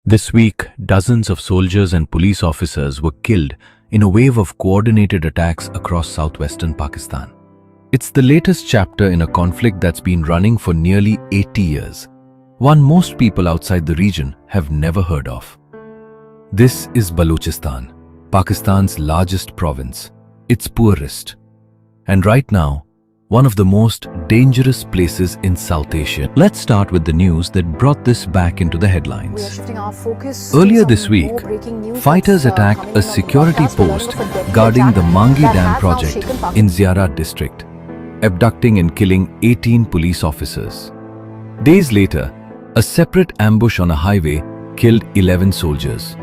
This week, dozens of soldiers and police officers were killed in a wave of coordinated attacks across southwestern Pakistan. It's the latest chapter in a conflict that's been running for nearly 80 years, one most people outside the region have never heard of. This is Balochistan, Pakistan's largest province, its poorest, and right now, one of the most dangerous places in South Asia. Let's start with the news that brought this back into the headlines. Earlier this week, fighters attacked a security post guarding the Mangi Dam project in Ziyarat district, abducting and killing 18 police officers. Days later, a separate ambush on a highway killed 11 soldiers.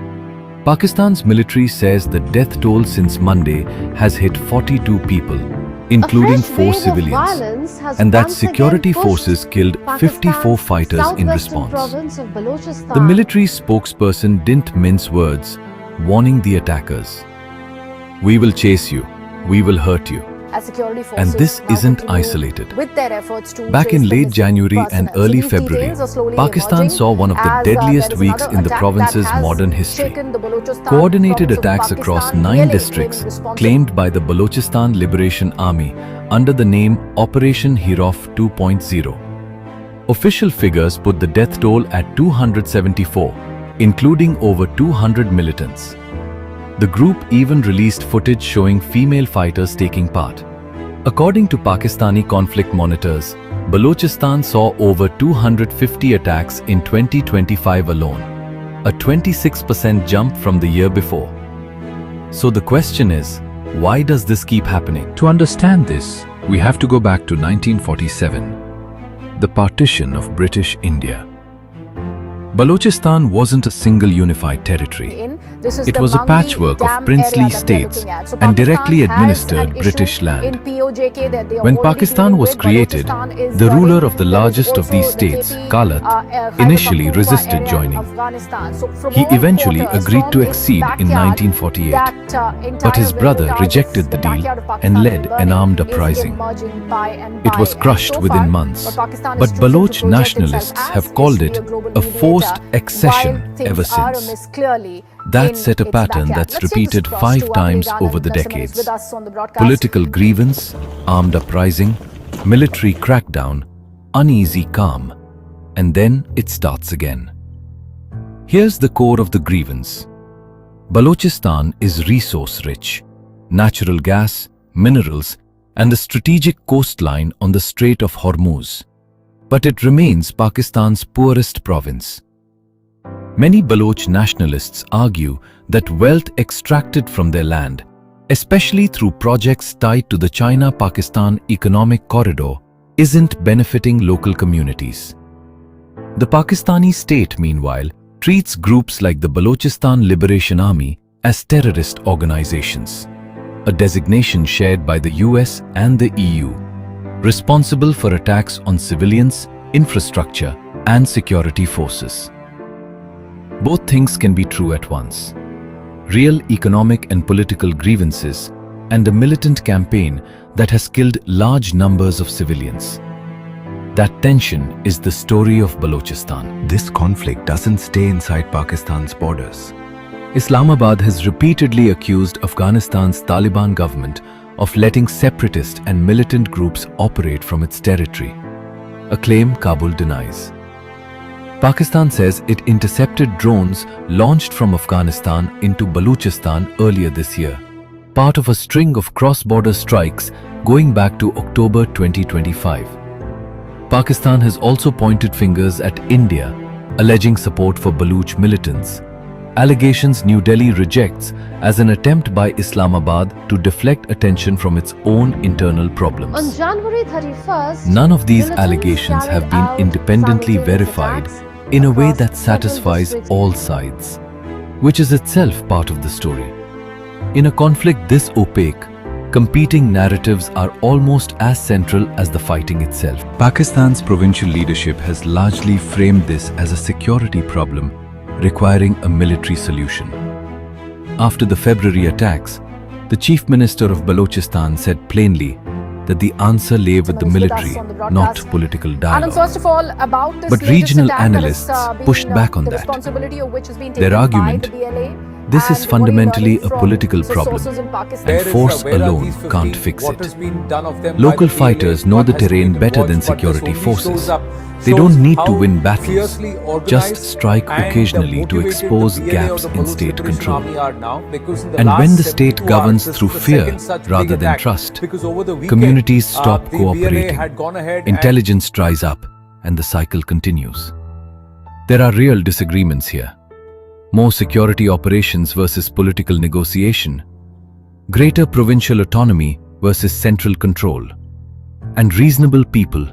Pakistan's military says the death toll since Monday has hit 42 people, including 4 civilians, and that security forces killed 54 fighters in response. The military spokesperson didn't mince words, warning the attackers. "We will chase you, we will hurt you." And this isn't isolated. Back in late January and early February, Pakistan saw one of the deadliest weeks in the province's modern history. Coordinated attacks across 9 districts claimed by the Balochistan Liberation Army under the name Operation Hirof 2.0. Official figures put the death toll at 274, including over 200 militants. The group even released footage showing female fighters taking part. According to Pakistani conflict monitors, Balochistan saw over 250 attacks in 2025 alone, a 26% jump from the year before. So the question is, why does this keep happening? To understand this, we have to go back to 1947, the partition of British India. Balochistan wasn't a single unified territory. It was a patchwork of princely states and directly administered British land. When Pakistan was created, the ruler of the largest of these states, Kalat, initially resisted joining. He eventually agreed to accede in 1948, but his brother rejected the deal and led an armed uprising. It was crushed within months, but Baloch nationalists have called it a forced accession ever since. That set a pattern that's repeated 5 times over the decades. Political grievance, armed uprising, military crackdown, uneasy calm, and then it starts again. Here's the core of the grievance. Balochistan is resource-rich: natural gas, minerals, and a strategic coastline on the Strait of Hormuz. But it remains Pakistan's poorest province. Many Baloch nationalists argue that wealth extracted from their land, especially through projects tied to the China-Pakistan economic corridor, isn't benefiting local communities. The Pakistani state, meanwhile, treats groups like the Balochistan Liberation Army as terrorist organizations, a designation shared by the US and the EU, responsible for attacks on civilians, infrastructure, and security forces. Both things can be true at once. Real economic and political grievances and a militant campaign that has killed large numbers of civilians. That tension is the story of Balochistan. This conflict doesn't stay inside Pakistan's borders. Islamabad has repeatedly accused Afghanistan's Taliban government of letting separatist and militant groups operate from its territory, a claim Kabul denies. Pakistan says it intercepted drones launched from Afghanistan into Balochistan earlier this year, part of a string of cross-border strikes going back to October 2025. Pakistan has also pointed fingers at India, alleging support for Baloch militants, allegations New Delhi rejects as an attempt by Islamabad to deflect attention from its own internal problems. On January 31st, none of these allegations have been independently verified in a way that satisfies all sides, which is itself part of the story. In a conflict this opaque, competing narratives are almost as central as the fighting itself. Pakistan's provincial leadership has largely framed this as a security problem requiring a military solution. After the February attacks, the Chief Minister of Balochistan said plainly, that the answer lay with the military, not political And dialogue. first of all, about this But latest regional attack that has, analysts been, pushed back on the that. responsibility of which has been Their taken argument, by the BLA. this is And fundamentally what are you a learning political from the problem, sources in Pakistan? and Where is force where are alone these 50? can't fix What it. has been done of them Local by the fighters BLA? know What the has been terrain better watched, than but this security only forces. shows up- They shows don't need to how win battles, fiercely just organized strike and occasionally to motivated expose the BLA or gaps the in Baloch state Liberation control. Army are now, because in the And last when the state 72 governs hours, this through is the fear second such rather big than attack, trust, because over the weekend, communities stop the BLA cooperating, had gone ahead and intelligence dries up, and the cycle continues. There are real disagreements here. More security operations versus political negotiation, greater provincial autonomy versus central control, and reasonable people,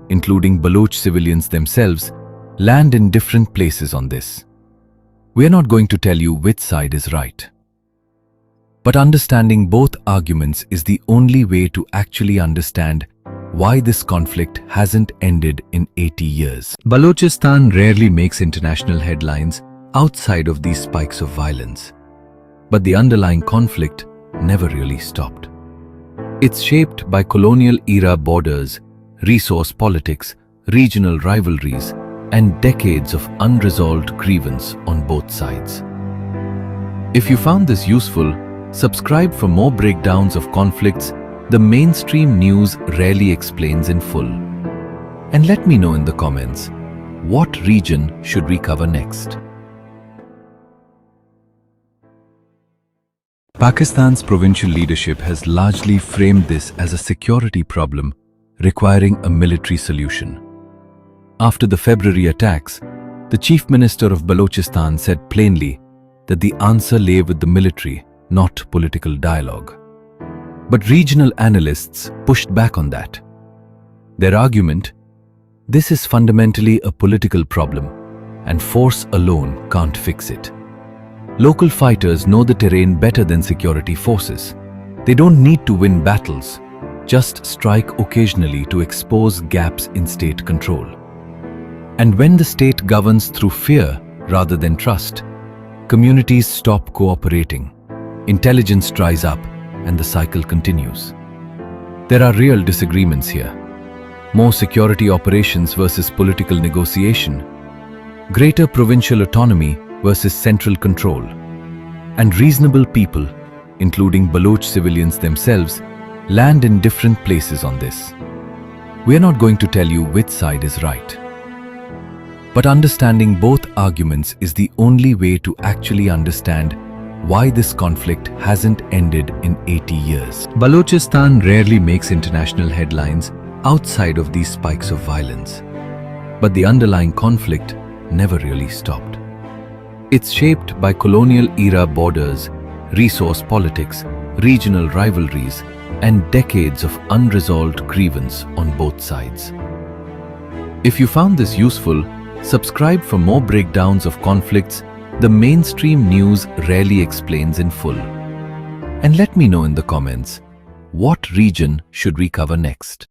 including Baloch civilians themselves, land in different places on this. We are not going to tell you which side is right. But understanding both arguments is the only way to actually understand why this conflict hasn't ended in 80 years. Balochistan rarely makes international headlines outside of these spikes of violence. But the underlying conflict never really stopped. It's shaped by colonial-era borders, resource politics, regional rivalries, and decades of unresolved grievance on both sides. If you found this useful, subscribe for more breakdowns of conflicts the mainstream news rarely explains in full. And let me know in the comments, what region should we cover next? Pakistan's provincial leadership has largely framed this as a security problem requiring a military solution. After the February attacks, the Chief Minister of Balochistan said plainly that the answer lay with the military, not political dialogue. But regional analysts pushed back on that. Their argument, this is fundamentally a political problem, and force alone can't fix it. Local fighters know the terrain better than security forces. They don't need to win battles, just strike occasionally to expose gaps in state control. And when the state governs through fear rather than trust, communities stop cooperating, intelligence dries up, and the cycle continues. There are real disagreements here. More security operations versus political negotiation, greater provincial autonomy versus central control, and reasonable people, including Baloch civilians themselves, land in different places on this. We are not going to tell you which side is right. But understanding both arguments is the only way to actually understand why this conflict hasn't ended in 80 years. Balochistan rarely makes international headlines outside of these spikes of violence. But the underlying conflict never really stopped. It's shaped by colonial-era borders, resource politics, regional rivalries, and decades of unresolved grievance on both sides. If you found this useful, subscribe for more breakdowns of conflicts the mainstream news rarely explains in full. And let me know in the comments, what region should we cover next?